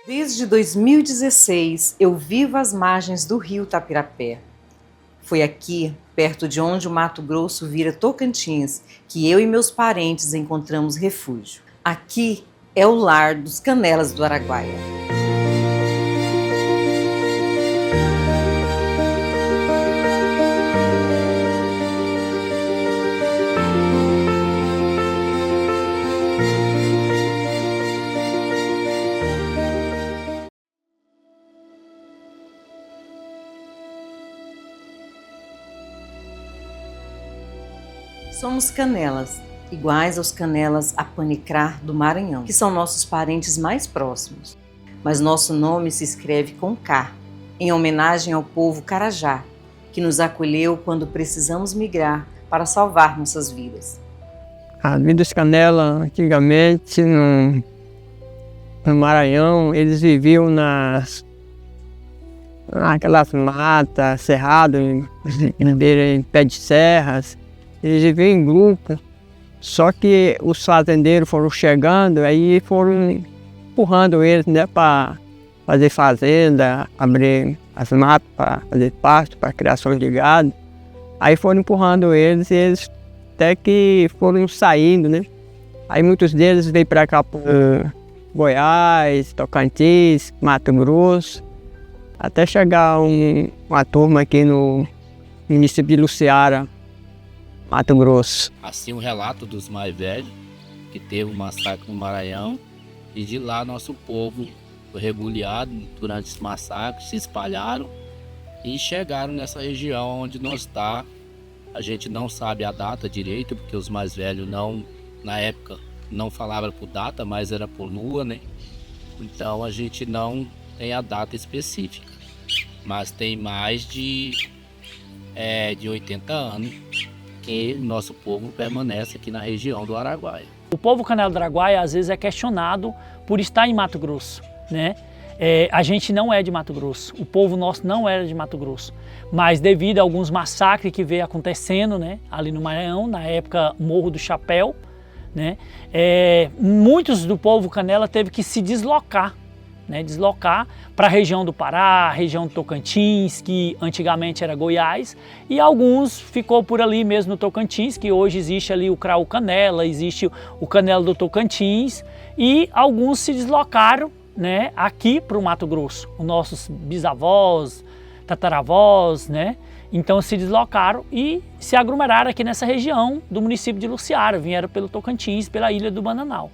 Desde 2016, eu vivo às margens do rio Tapirapé. Foi aqui, perto de onde o Mato Grosso vira Tocantins, que eu e meus parentes encontramos refúgio. Aqui é o lar dos Canelas do Araguaia. Somos canelas, iguais aos canelas Apanicrá do Maranhão, que são nossos parentes mais próximos. Mas nosso nome se escreve com K, em homenagem ao povo Carajá, que nos acolheu quando precisamos migrar para salvar nossas vidas. As vidas canelas, antigamente, no Maranhão, eles viviam naquelas matas, cerradas, em pé de serras. Eles viviam em grupo, só que os fazendeiros foram chegando, aí foram empurrando eles, né, para fazer fazenda, abrir as matas para fazer pasto, para criação de gado. Aí foram empurrando eles, e eles até que foram saindo, né. Aí muitos deles veio para cá, para Goiás, Tocantins, Mato Grosso, até chegar uma turma aqui no município de Luciara, Mato Grosso. Assim, um relato dos mais velhos, que teve um massacre no Maranhão, e de lá nosso povo foi rebeliado durante esse massacre, se espalharam e chegaram nessa região onde nós está. A gente não sabe a data direito, porque os mais velhos na época não falavam por data, mas era por lua, né? Então a gente não tem a data específica, mas tem mais de 80 anos que o nosso povo permanece aqui na região do Araguaia. O povo Canela do Araguaia às vezes é questionado por estar em Mato Grosso, né? A gente não é de Mato Grosso, o povo nosso não era de Mato Grosso, mas devido a alguns massacres que veio acontecendo, né, ali no Maranhão, na época Morro do Chapéu, né, muitos do povo Canela teve que se deslocar, né, para a região do Pará, região do Tocantins, que antigamente era Goiás, e alguns ficou por ali mesmo no Tocantins, que hoje existe ali o CRAU Canela, existe o Canela do Tocantins, e alguns se deslocaram, né, aqui para o Mato Grosso, os nossos bisavós, tataravós, né, então se deslocaram e se aglomeraram aqui nessa região do município de Luciara, vieram pelo Tocantins, pela Ilha do Bananal.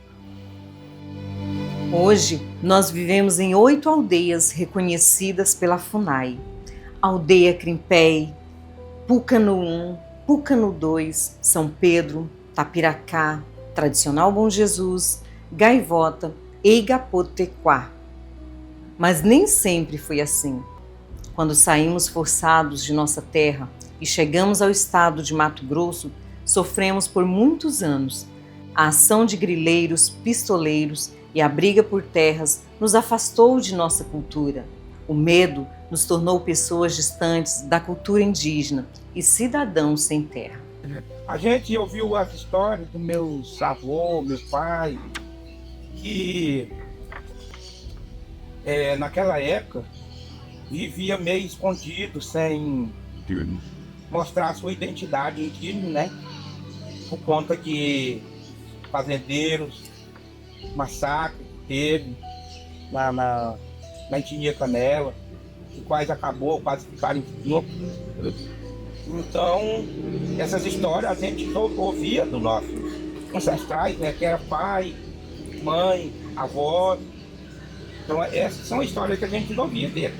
Hoje, nós vivemos em 8 aldeias reconhecidas pela FUNAI. Aldeia Crimpé, Pucano 1, Pucano 2, São Pedro, Tapiracá, Tradicional Bom Jesus, Gaivota e Igapotequá. Mas nem sempre foi assim. Quando saímos forçados de nossa terra e chegamos ao estado de Mato Grosso, sofremos por muitos anos. A ação de grileiros, pistoleiros e a briga por terras nos afastou de nossa cultura. O medo nos tornou pessoas distantes da cultura indígena e cidadãos sem terra. A gente ouviu as histórias do meus avôs, meu pai, que naquela época vivia meio escondido, sem mostrar a sua identidade indígena, né? Por conta de fazendeiros, massacre que teve na etnia Canela, os quais acabou quase ficaram em grupo. Então, essas histórias a gente ouvia dos nossos ancestrais, né, que era pai, mãe, avó. Então, essas são histórias que a gente ouvia dele.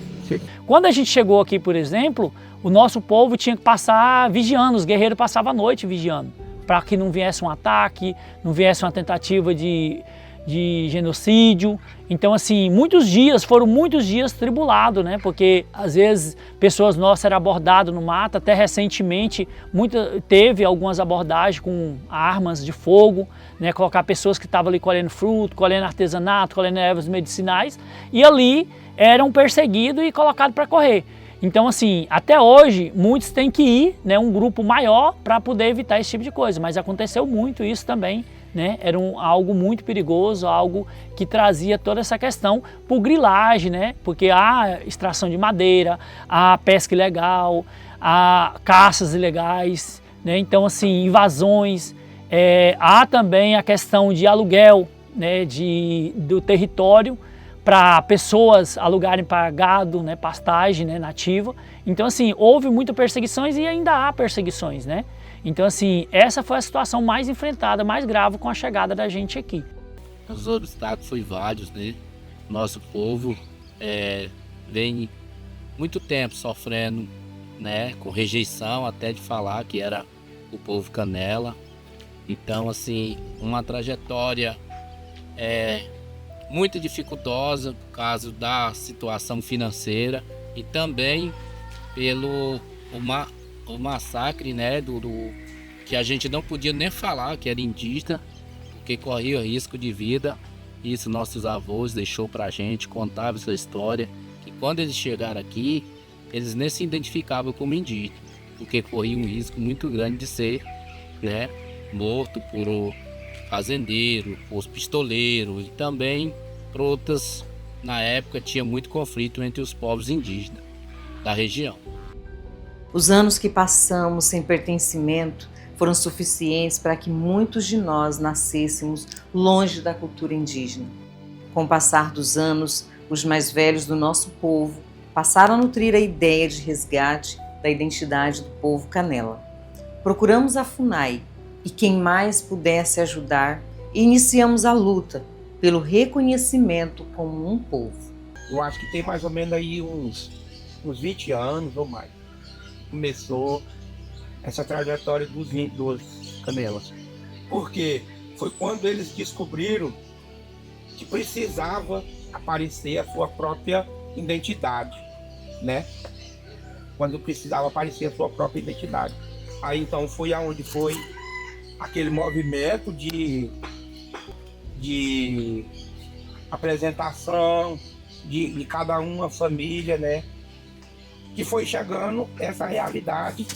Quando a gente chegou aqui, por exemplo, o nosso povo tinha que passar vigiando, os guerreiros passavam a noite vigiando, para que não viesse um ataque, não viesse uma tentativa de genocídio. Então, assim, foram muitos dias tribulados, né? Porque às vezes pessoas nossas eram abordadas no mato, até recentemente teve algumas abordagens com armas de fogo, né? Colocar pessoas que estavam ali colhendo fruto, colhendo artesanato, colhendo ervas medicinais, e ali eram perseguidos e colocados para correr. Então, assim, até hoje, muitos têm que ir, né, um grupo maior para poder evitar esse tipo de coisa, mas aconteceu muito isso também né? Era algo muito perigoso, algo que trazia toda essa questão por grilagem, né? Porque há extração de madeira, há pesca ilegal, há caças ilegais, né? Então, assim, invasões, há também a questão de aluguel, né? Do território para pessoas alugarem para gado, né? Pastagem, né? Nativa. Então, assim, houve muitas perseguições e ainda há perseguições, né? Então, assim, essa foi a situação mais enfrentada, mais grave com a chegada da gente aqui. Os obstáculos foram vários, né? Nosso povo vem muito tempo sofrendo, né? Com rejeição até de falar que era o povo Canela. Então, assim, uma trajetória muito dificultosa por causa da situação financeira e também pelo o massacre, né, que a gente não podia nem falar que era indígena, porque corria risco de vida. Isso nossos avós deixou pra gente, contava essa história, que quando eles chegaram aqui, eles nem se identificavam como indígena, porque corria um risco muito grande de ser, né, morto por fazendeiro, por pistoleiros e também por outras. Na época tinha muito conflito entre os povos indígenas da região. Os anos que passamos sem pertencimento foram suficientes para que muitos de nós nascêssemos longe da cultura indígena. Com o passar dos anos, os mais velhos do nosso povo passaram a nutrir a ideia de resgate da identidade do povo Canela. Procuramos a FUNAI e quem mais pudesse ajudar e iniciamos a luta pelo reconhecimento como um povo. Eu acho que tem mais ou menos aí uns 20 anos ou mais. Começou essa trajetória dos Canelas. Porque foi quando eles descobriram que precisava aparecer a sua própria identidade, né? Quando precisava aparecer a sua própria identidade. Aí então foi aonde foi aquele movimento de apresentação de cada uma família, né? Que foi chegando essa realidade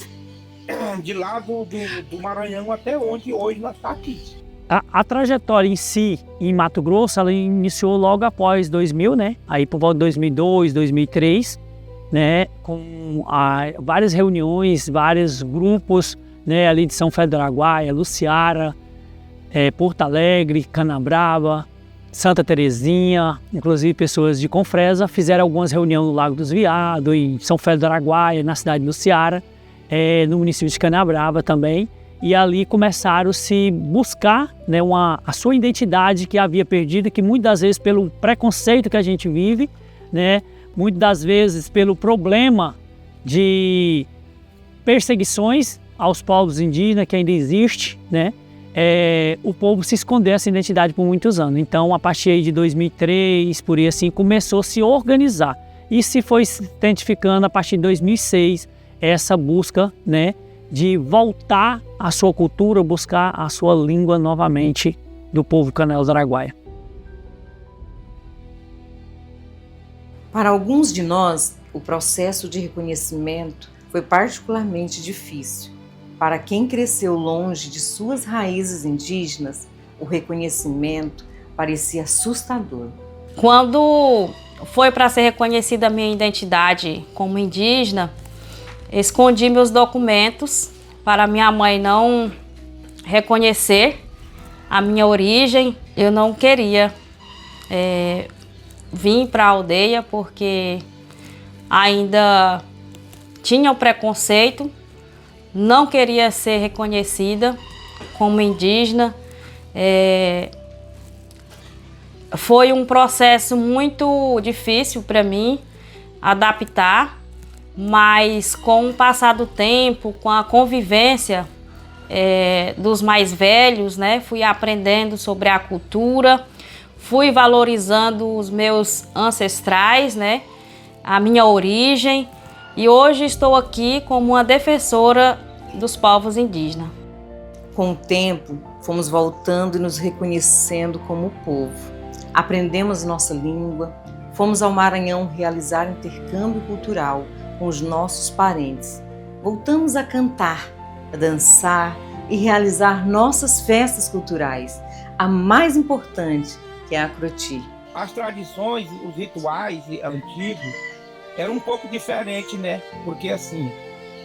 de lá do Maranhão até onde hoje nós estamos aqui. A trajetória em si, em Mato Grosso, ela iniciou logo após 2000, né? Aí por volta de 2002, 2003, né? Com várias reuniões, vários grupos, né? Ali de São Félix do Araguaia, Luciara, Porto Alegre, Canabrava, Santa Terezinha, inclusive pessoas de Confresa, fizeram algumas reuniões no Lago dos Veados, em São Félix do Araguaia, na cidade de Luciara, no município de Canabrava também. E ali começaram a se buscar, né, a sua identidade que havia perdido, que muitas das vezes pelo preconceito que a gente vive, né, muitas das vezes pelo problema de perseguições aos povos indígenas que ainda existe, né, o povo se escondeu essa identidade por muitos anos. Então, a partir de 2003, por aí assim, começou a se organizar. E se foi se identificando a partir de 2006, essa busca, né, de voltar à sua cultura, buscar a sua língua novamente do povo Canela do Araguaia. Para alguns de nós, o processo de reconhecimento foi particularmente difícil. Para quem cresceu longe de suas raízes indígenas, o reconhecimento parecia assustador. Quando foi para ser reconhecida a minha identidade como indígena, escondi meus documentos para minha mãe não reconhecer a minha origem. Eu não queria vir para a aldeia porque ainda tinha o preconceito, não queria ser reconhecida como indígena. Foi um processo muito difícil para mim adaptar, mas com o passar do tempo, com a convivência dos mais velhos, né, fui aprendendo sobre a cultura, fui valorizando os meus ancestrais, né, a minha origem, e hoje estou aqui como uma defensora dos povos indígenas. Com o tempo, fomos voltando e nos reconhecendo como povo. Aprendemos nossa língua, fomos ao Maranhão realizar intercâmbio cultural com os nossos parentes. Voltamos a cantar, a dançar e realizar nossas festas culturais, a mais importante, que é a Acroti. As tradições, os rituais antigos eram um pouco diferentes, né? Porque assim,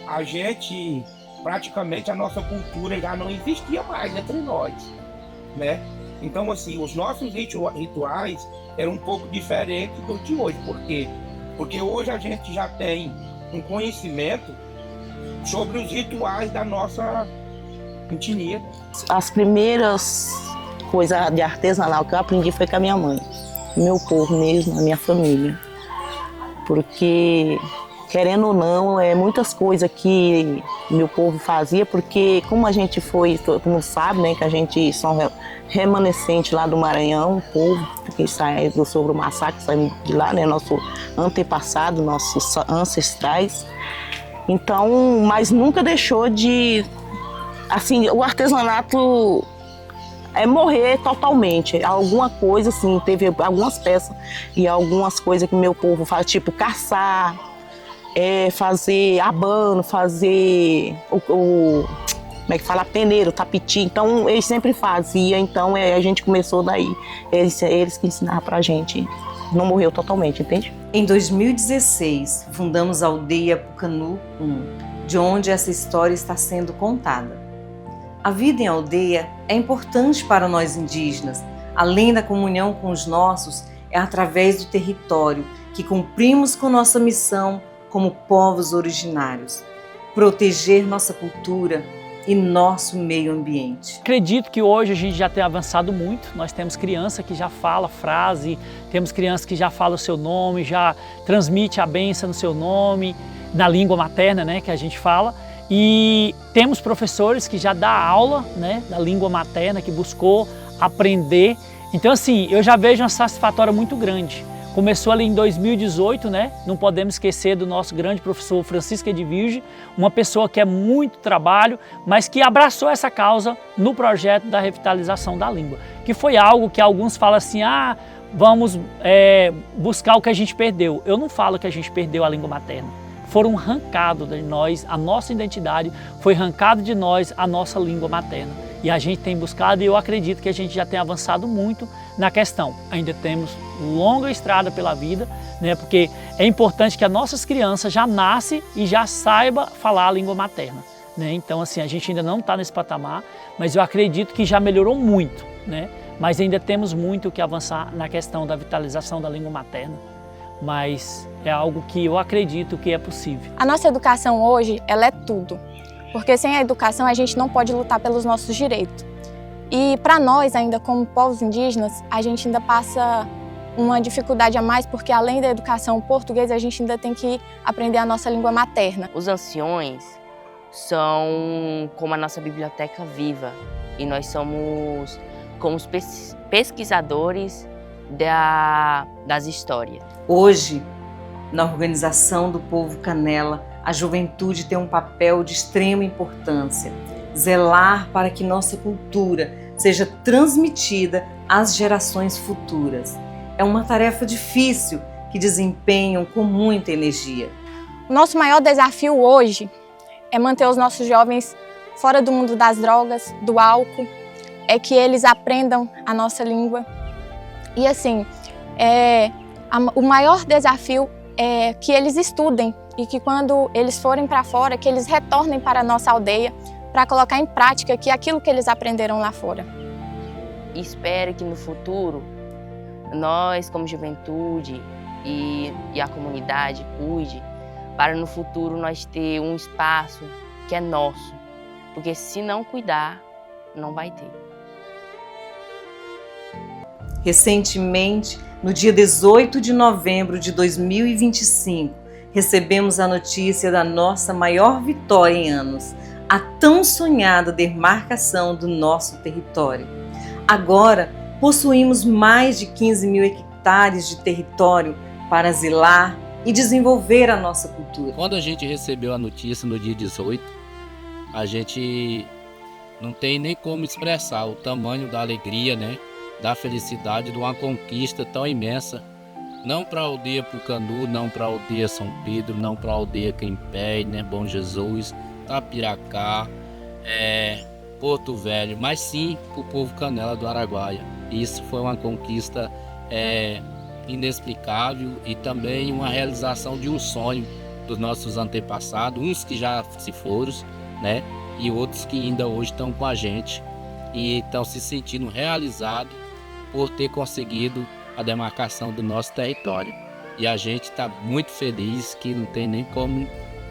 a gente, praticamente a nossa cultura já não existia mais entre nós, né? Então assim, os nossos rituais eram um pouco diferentes do de hoje. Por quê? Porque hoje a gente já tem um conhecimento sobre os rituais da nossa etnia. As primeiras coisas de artesanal que eu aprendi foi com a minha mãe, meu povo mesmo, a minha família. Porque, querendo ou não, muitas coisas que meu povo fazia, porque como a gente foi, todo mundo sabe, né, que a gente são remanescente lá do Maranhão, o povo que saiu sobre o massacre, saiu de lá, né, nosso antepassado, nossos ancestrais. Então, mas nunca deixou de, assim, o artesanato morrer totalmente. Alguma coisa, assim, teve algumas peças e algumas coisas que meu povo faz, tipo caçar, fazer abano, fazer como é que fala? Peneiro, tapiti. Então, eles sempre faziam, então a gente começou daí. Eles que ensinaram pra gente. Não morreu totalmente, entende? Em 2016, fundamos a aldeia Pucanu 1, de onde essa história está sendo contada. A vida em aldeia é importante para nós indígenas. Além da comunhão com os nossos, é através do território que cumprimos com nossa missão como povos originários. Proteger nossa cultura e nosso meio ambiente. Acredito que hoje a gente já tem avançado muito. Nós temos criança que já fala frase, temos criança que já fala o seu nome, já transmite a bênção no seu nome, na língua materna, né, que a gente fala. E temos professores que já dá aula, né, da língua materna, que buscou aprender. Então assim, eu já vejo uma satisfatória muito grande. Começou ali em 2018, né? Não podemos esquecer do nosso grande professor Francisco Edvirge, uma pessoa que é muito trabalho, mas que abraçou essa causa no projeto da revitalização da língua, que foi algo que alguns falam assim, vamos buscar o que a gente perdeu. Eu não falo que a gente perdeu a língua materna. Foram arrancados de nós, a nossa identidade, foi arrancado de nós a nossa língua materna. E a gente tem buscado e eu acredito que a gente já tem avançado muito na questão. Ainda temos longa estrada pela vida, né? Porque é importante que as nossas crianças já nasçam e já saibam falar a língua materna, né? Então assim, a gente ainda não está nesse patamar, mas eu acredito que já melhorou muito, né? Mas ainda temos muito que avançar na questão da vitalização da língua materna. Mas é algo que eu acredito que é possível. A nossa educação hoje, ela é tudo. Porque sem a educação a gente não pode lutar pelos nossos direitos. E para nós, ainda como povos indígenas, a gente ainda passa uma dificuldade a mais, porque além da educação portuguesa, a gente ainda tem que aprender a nossa língua materna. Os anciões são como a nossa biblioteca viva e nós somos como os pesquisadores das histórias. Hoje, na organização do povo Canela, a juventude tem um papel de extrema importância, zelar para que nossa cultura seja transmitida às gerações futuras. É uma tarefa difícil que desempenham com muita energia. O nosso maior desafio hoje é manter os nossos jovens fora do mundo das drogas, do álcool, é que eles aprendam a nossa língua. E assim, o maior desafio é que eles estudem e que quando eles forem para fora, que eles retornem para a nossa aldeia para colocar em prática aquilo que eles aprenderam lá fora. Espero que no futuro, nós como juventude e a comunidade cuide, para no futuro nós ter um espaço que é nosso, porque se não cuidar, não vai ter. Recentemente, no dia 18 de novembro de 2025, recebemos a notícia da nossa maior vitória em anos, a tão sonhada demarcação do nosso território. Agora, possuímos mais de 15 mil hectares de território para asilar e desenvolver a nossa cultura. Quando a gente recebeu a notícia no dia 18, a gente não tem nem como expressar o tamanho da alegria, né? Da felicidade de uma conquista tão imensa, não para a aldeia Pucanu, não para a aldeia São Pedro, não para a aldeia Crimpé, né, Bom Jesus, Tapiracá, Porto Velho, mas sim para o povo Canela do Araguaia. Isso foi uma conquista inexplicável e também uma realização de um sonho dos nossos antepassados, uns que já se foram, né? E outros que ainda hoje estão com a gente e estão se sentindo realizados por ter conseguido a demarcação do nosso território. E a gente está muito feliz, que não tem nem como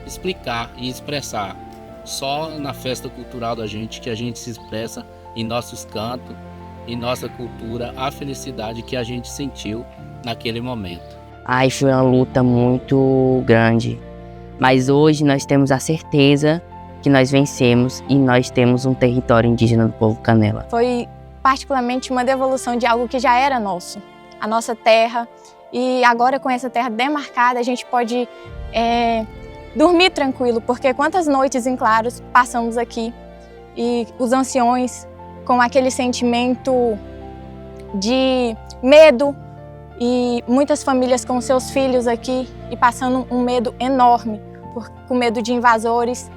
explicar e expressar. Só na festa cultural da gente que a gente se expressa em nossos cantos, em nossa cultura, a felicidade que a gente sentiu naquele momento. Ai, foi uma luta muito grande, mas hoje nós temos a certeza que nós vencemos e nós temos um território indígena do povo Canela. Foi particularmente uma devolução de algo que já era nosso, a nossa terra, e agora com essa terra demarcada a gente pode dormir tranquilo, porque quantas noites em claros passamos aqui e os anciões com aquele sentimento de medo e muitas famílias com seus filhos aqui e passando um medo enorme, com medo de invasores.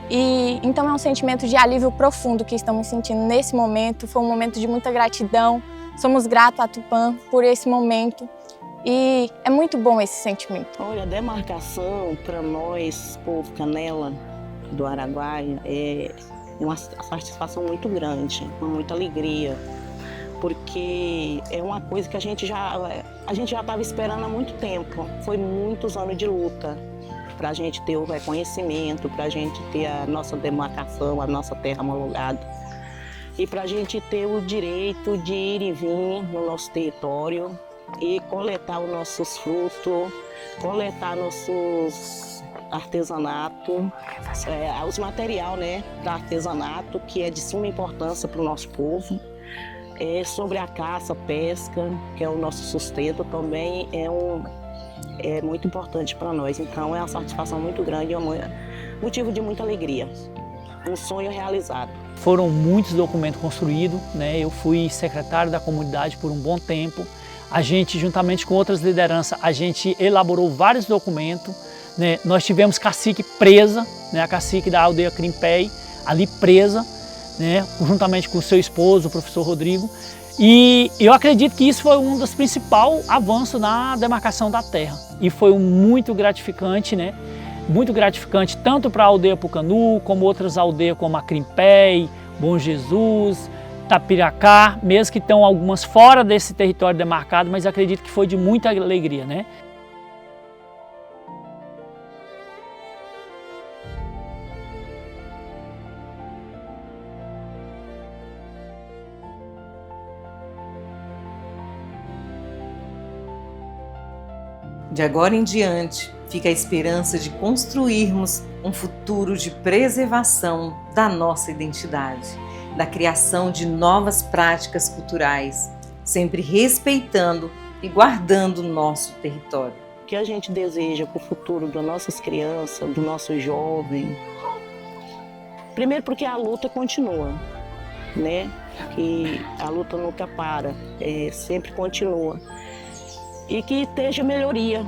E então é um sentimento de alívio profundo que estamos sentindo nesse momento. Foi um momento de muita gratidão. Somos gratos a Tupã por esse momento e é muito bom esse sentimento. Olha, a demarcação para nós, povo Canela do Araguaia, é uma satisfação muito grande, com muita alegria, porque é uma coisa que a gente já estava esperando há muito tempo. Foi muitos anos de luta para a gente ter o reconhecimento, para a gente ter a nossa demarcação, a nossa terra homologada e para a gente ter o direito de ir e vir no nosso território e coletar os nossos frutos, coletar nossos artesanatos, os materiais, né, para artesanato, que é de suma importância para o nosso povo. Sobre a caça, pesca, que é o nosso sustento, também é muito importante para nós. Então é uma satisfação muito grande, é um motivo de muita alegria, um sonho realizado. Foram muitos documentos construídos, né? Eu fui secretário da comunidade por um bom tempo. A gente, juntamente com outras lideranças, a gente elaborou vários documentos, né? Nós tivemos cacique presa, né? A cacique da aldeia Crimpé, ali presa, né? Juntamente com o seu esposo, o professor Rodrigo. E eu acredito que isso foi um dos principais avanços na demarcação da terra. E foi muito gratificante, né? Muito gratificante tanto para a aldeia Pucanu, como outras aldeias como a Crimpé, Bom Jesus, Tapiracá, mesmo que estão algumas fora desse território demarcado, mas acredito que foi de muita alegria, né? De agora em diante, fica a esperança de construirmos um futuro de preservação da nossa identidade, da criação de novas práticas culturais, sempre respeitando e guardando o nosso território. O que a gente deseja para o futuro das nossas crianças, do nosso jovem? Primeiro porque a luta continua, né? E a luta nunca para, sempre continua. E que esteja melhoria,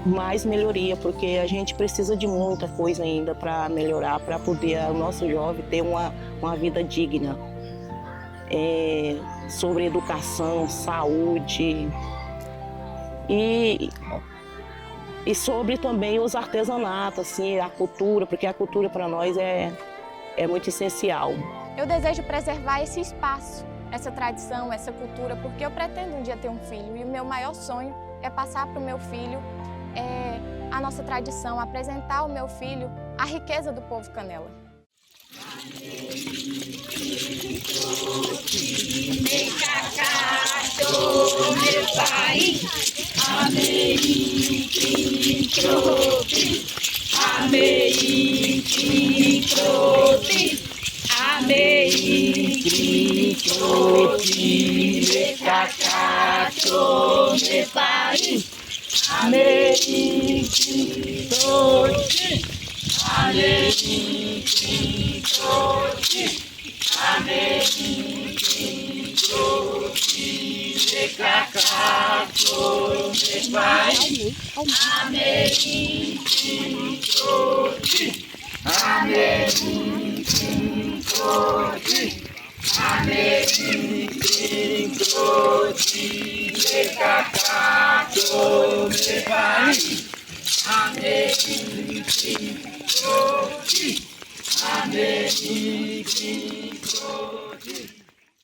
mais melhoria, porque a gente precisa de muita coisa ainda para melhorar, para poder o nosso jovem ter uma vida digna. Sobre educação, saúde e sobre também os artesanatos, assim, a cultura, porque a cultura para nós é muito essencial. Eu desejo preservar esse espaço, essa tradição, essa cultura, porque eu pretendo um dia ter um filho e o meu maior sonho é passar para o meu filho a nossa tradição, apresentar ao meu filho a riqueza do povo Canela. Amém. Amém.